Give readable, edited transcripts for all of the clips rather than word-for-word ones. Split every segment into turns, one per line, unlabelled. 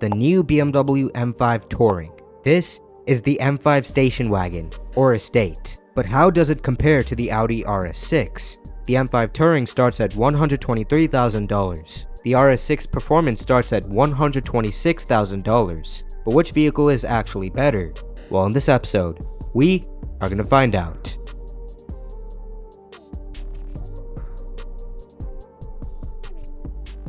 the new BMW M5 Touring. This is the M5 station wagon, or estate. But how does it compare to the Audi RS6? The M5 Touring starts at $123,000. The RS6 Performance starts at $126,000. But which vehicle is actually better? Well, in this episode, we are going to find out.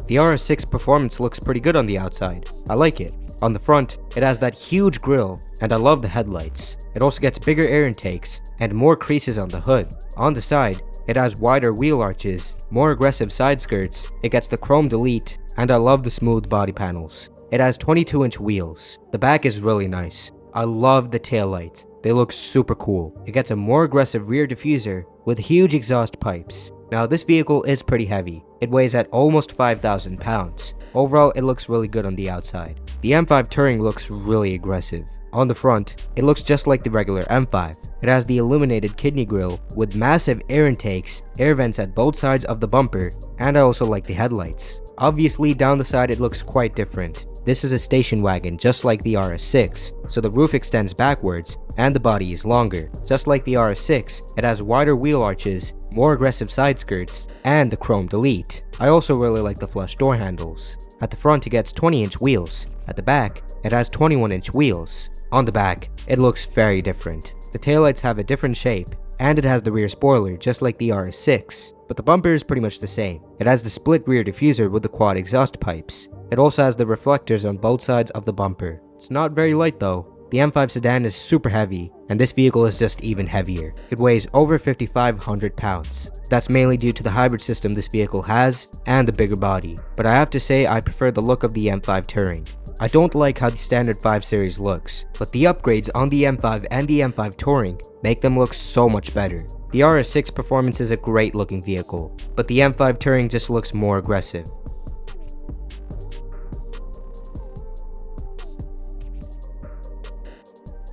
The RS6 Performance looks pretty good on the outside. I like it. On the front, it has that huge grille, and I love the headlights. It also gets bigger air intakes and more creases on the hood. On the side, it has wider wheel arches, more aggressive side skirts, it gets the chrome delete, and I love the smooth body panels. It has 22-inch wheels. The back is really nice. I love the taillights. They look super cool. It gets a more aggressive rear diffuser with huge exhaust pipes. Now this vehicle is pretty heavy. It weighs at almost 5,000 pounds. Overall, it looks really good on the outside. The M5 Touring looks really aggressive. On the front, it looks just like the regular M5. It has the illuminated kidney grille with massive air intakes, air vents at both sides of the bumper, and I also like the headlights. Obviously, down the side it looks quite different. This is a station wagon just like the RS6, so the roof extends backwards and the body is longer. Just like the RS6, it has wider wheel arches, more aggressive side skirts, and the chrome delete. I also really like the flush door handles. At the front it gets 20-inch wheels. At the back, it has 21-inch wheels. On the back, it looks very different. The taillights have a different shape, and it has the rear spoiler just like the RS6. But the bumper is pretty much the same. It has the split rear diffuser with the quad exhaust pipes. It also has the reflectors on both sides of the bumper. It's not very light though. The M5 sedan is super heavy, and this vehicle is just even heavier. It weighs over 5,500 pounds. That's mainly due to the hybrid system this vehicle has, and the bigger body. But I have to say I prefer the look of the M5 Touring. I don't like how the standard 5 Series looks, but the upgrades on the M5 and the M5 Touring make them look so much better. The RS6 Performance is a great looking vehicle, but the M5 Touring just looks more aggressive.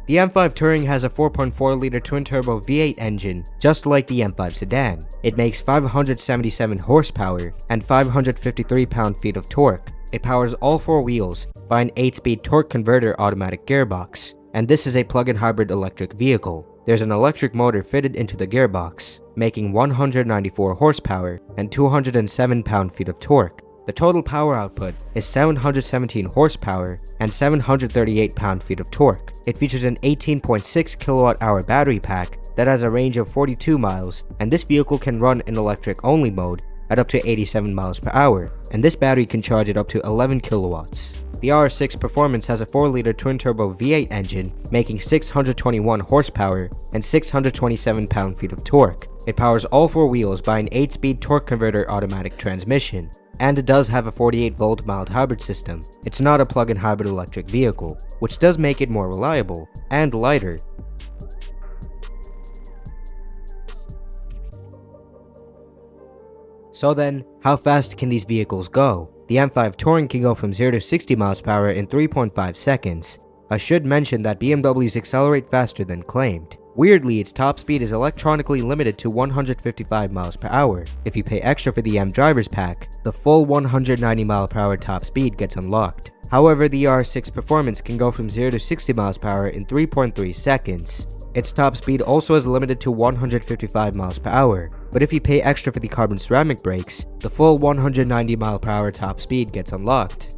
The M5 Touring has a 4.4-liter twin-turbo V8 engine, just like the M5 sedan. It makes 577 horsepower and 553 pound-feet of torque. It powers all 4 wheels by an 8-speed torque converter automatic gearbox, and this is a plug-in hybrid electric vehicle. There's an electric motor fitted into the gearbox, making 194 horsepower and 207 pound-feet of torque. The total power output is 717 horsepower and 738 pound-feet of torque. It features an 18.6 kilowatt-hour battery pack that has a range of 42 miles, and this vehicle can run in electric-only mode at up to 87 miles per hour, and this battery can charge at up to 11 kilowatts. The RS6 Performance has a 4-liter twin-turbo V8 engine, making 621 horsepower and 627 pound-feet of torque. It powers all 4 wheels by an 8-speed torque converter automatic transmission, and it does have a 48-volt mild hybrid system. It's not a plug-in hybrid electric vehicle, which does make it more reliable and lighter. So then, how fast can these vehicles go? The M5 Touring can go from 0 to 60 miles per hour in 3.5 seconds. I should mention that BMWs accelerate faster than claimed. Weirdly, its top speed is electronically limited to 155 miles per hour. If you pay extra for the M Drivers Pack, the full 190 mile per hour top speed gets unlocked. However, the RS6 Performance can go from 0 to 60 miles per hour in 3.3 seconds. Its top speed also is limited to 155 miles per hour, but if you pay extra for the carbon ceramic brakes, the full 190 mile per hour top speed gets unlocked.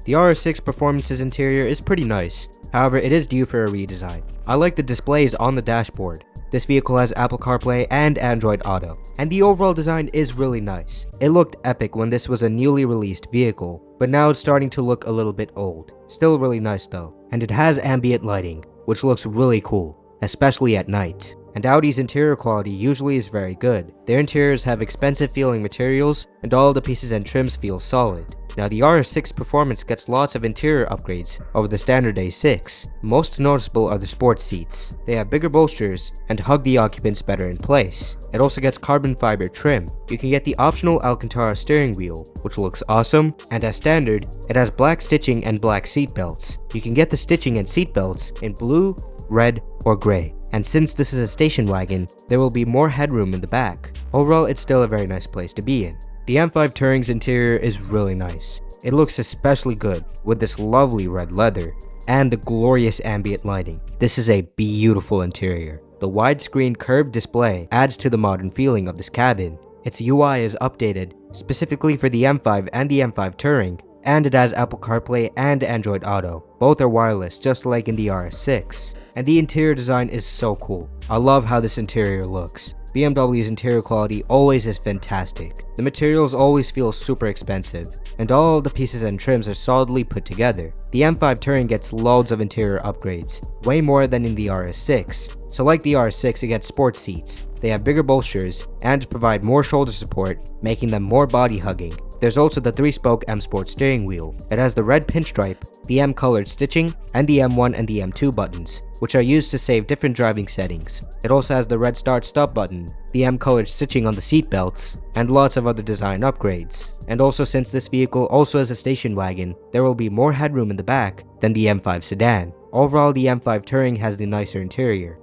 The RS6 Performance's interior is pretty nice, however it is due for a redesign. I like the displays on the dashboard. This vehicle has Apple CarPlay and Android Auto, and the overall design is really nice. It looked epic when this was a newly released vehicle, but now it's starting to look a little bit old. Still really nice though, and it has ambient lighting, which looks really cool, especially at night. And Audi's interior quality usually is very good. Their interiors have expensive feeling materials, and all the pieces and trims feel solid. Now the RS6 Performance gets lots of interior upgrades over the standard A6. Most noticeable are the sports seats. They have bigger bolsters and hug the occupants better in place. It also gets carbon fiber trim. You can get the optional Alcantara steering wheel, which looks awesome, and as standard, it has black stitching and black seat belts. You can get the stitching and seat belts in blue, red, or gray. and since this is a station wagon, there will be more headroom in the back. Overall, it's still a very nice place to be in. The M5 Touring's interior is really nice. It looks especially good with this lovely red leather and the glorious ambient lighting. This is a beautiful interior. The widescreen curved display adds to the modern feeling of this cabin. Its UI is updated specifically for the M5 and the M5 Touring, and it has Apple CarPlay and Android Auto. Both are wireless, just like in the RS6. And the interior design is so cool. I love how this interior looks. BMW's interior quality always is fantastic. The materials always feel super expensive, and all the pieces and trims are solidly put together. The M5 Touring gets loads of interior upgrades, way more than in the RS6. So like the RS6, it gets sports seats. They have bigger bolsters and provide more shoulder support, making them more body hugging. There's also the 3-spoke M Sport steering wheel. It has the red pinstripe, the M colored stitching, and the M1 and the M2 buttons, which are used to save different driving settings. It also has the red start stop button, the M colored stitching on the seat belts, and lots of other design upgrades. And also, since this vehicle also has a station wagon, there will be more headroom in the back than the M5 sedan. Overall, the M5 Touring has the nicer interior.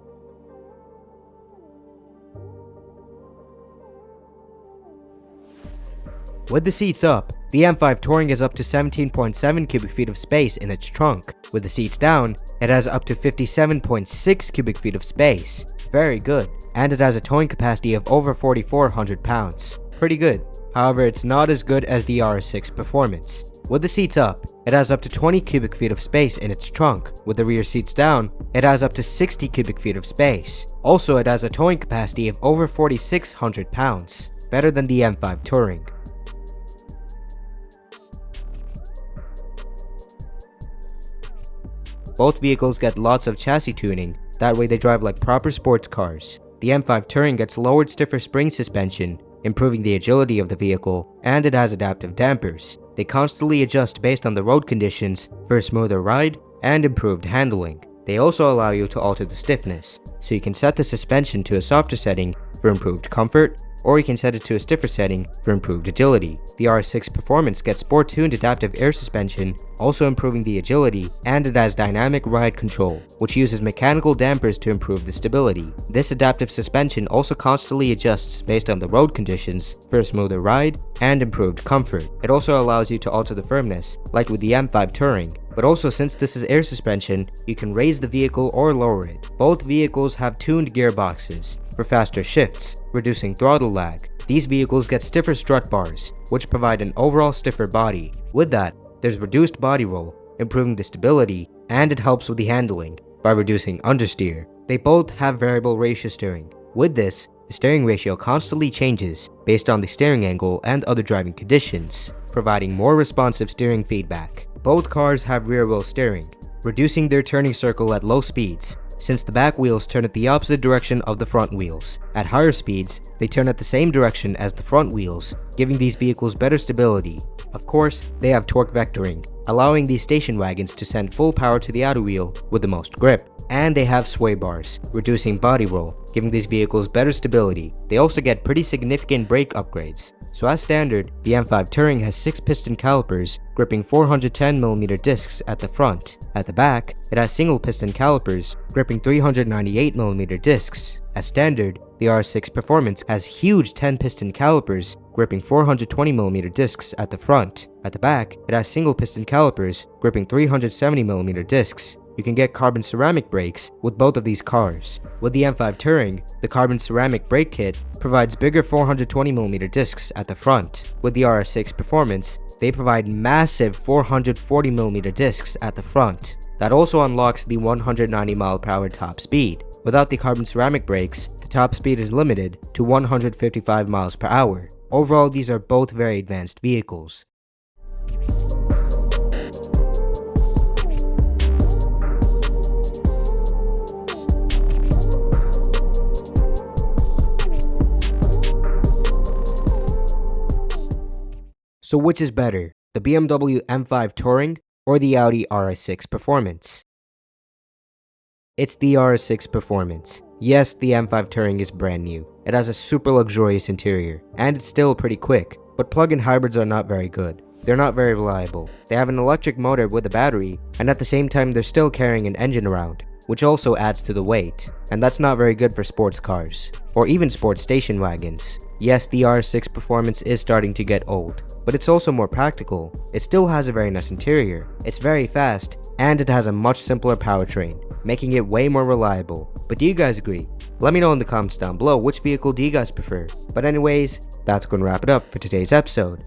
With the seats up, the M5 Touring has up to 17.7 cubic feet of space in its trunk. With the seats down, it has up to 57.6 cubic feet of space. Very good. And it has a towing capacity of over 4,400 pounds. Pretty good. However, it's not as good as the RS6 performance. With the seats up, it has up to 20 cubic feet of space in its trunk. With the rear seats down, it has up to 60 cubic feet of space. Also, it has a towing capacity of over 4,600 pounds. Better than the M5 Touring. Both vehicles get lots of chassis tuning, that way they drive like proper sports cars. The M5 Touring gets lowered stiffer spring suspension, improving the agility of the vehicle, and it has adaptive dampers. They constantly adjust based on the road conditions for a smoother ride and improved handling. They also allow you to alter the stiffness, so you can set the suspension to a softer setting for improved comfort, or you can set it to a stiffer setting for improved agility. The RS6 Performance gets sport-tuned adaptive air suspension, also improving the agility, and it has dynamic ride control, which uses mechanical dampers to improve the stability. This adaptive suspension also constantly adjusts based on the road conditions for a smoother ride and improved comfort. It also allows you to alter the firmness, like with the M5 Touring. But also, since this is air suspension, you can raise the vehicle or lower it. Both vehicles have tuned gearboxes for faster shifts, reducing throttle lag. These vehicles get stiffer strut bars, which provide an overall stiffer body. With that, there's reduced body roll, improving the stability, and it helps with the handling by reducing understeer. They both have variable ratio steering. With this, the steering ratio constantly changes based on the steering angle and other driving conditions, providing more responsive steering feedback. Both cars have rear wheel steering, reducing their turning circle at low speeds, since the back wheels turn at the opposite direction of the front wheels. At higher speeds, they turn at the same direction as the front wheels, giving these vehicles better stability. Of course, they have torque vectoring, allowing these station wagons to send full power to the outer wheel with the most grip. And they have sway bars, reducing body roll, giving these vehicles better stability. They also get pretty significant brake upgrades. So as standard, the M5 Touring has 6 piston calipers, gripping 410mm discs at the front. At the back, it has single piston calipers, gripping 398mm discs. As standard, the RS6 Performance has huge 10 piston calipers, gripping 420mm discs at the front. At the back, it has single piston calipers, gripping 370mm discs. You can get carbon ceramic brakes with both of these cars. With the M5 Touring, the carbon ceramic brake kit provides bigger 420mm discs at the front. With the RS6 Performance, they provide massive 440mm discs at the front. That also unlocks the 190mph top speed. Without the carbon ceramic brakes, the top speed is limited to 155 miles per hour. Overall, these are both very advanced vehicles. So which is better, the BMW M5 Touring or the Audi RS6 Performance? It's the RS6 Performance. Yes, the M5 Touring is brand new. It has a super luxurious interior, and it's still pretty quick, but plug-in hybrids are not very good. They're not very reliable. They have an electric motor with a battery, and at the same time they're still carrying an engine around. which also adds to the weight, and that's not very good for sports cars, or even sports station wagons. Yes, the RS6 performance is starting to get old, but it's also more practical. It still has a very nice interior, it's very fast, and it has a much simpler powertrain, making it way more reliable. But do you guys agree? Let me know in the comments down below which vehicle do you guys prefer. But anyways, that's going to wrap it up for today's episode.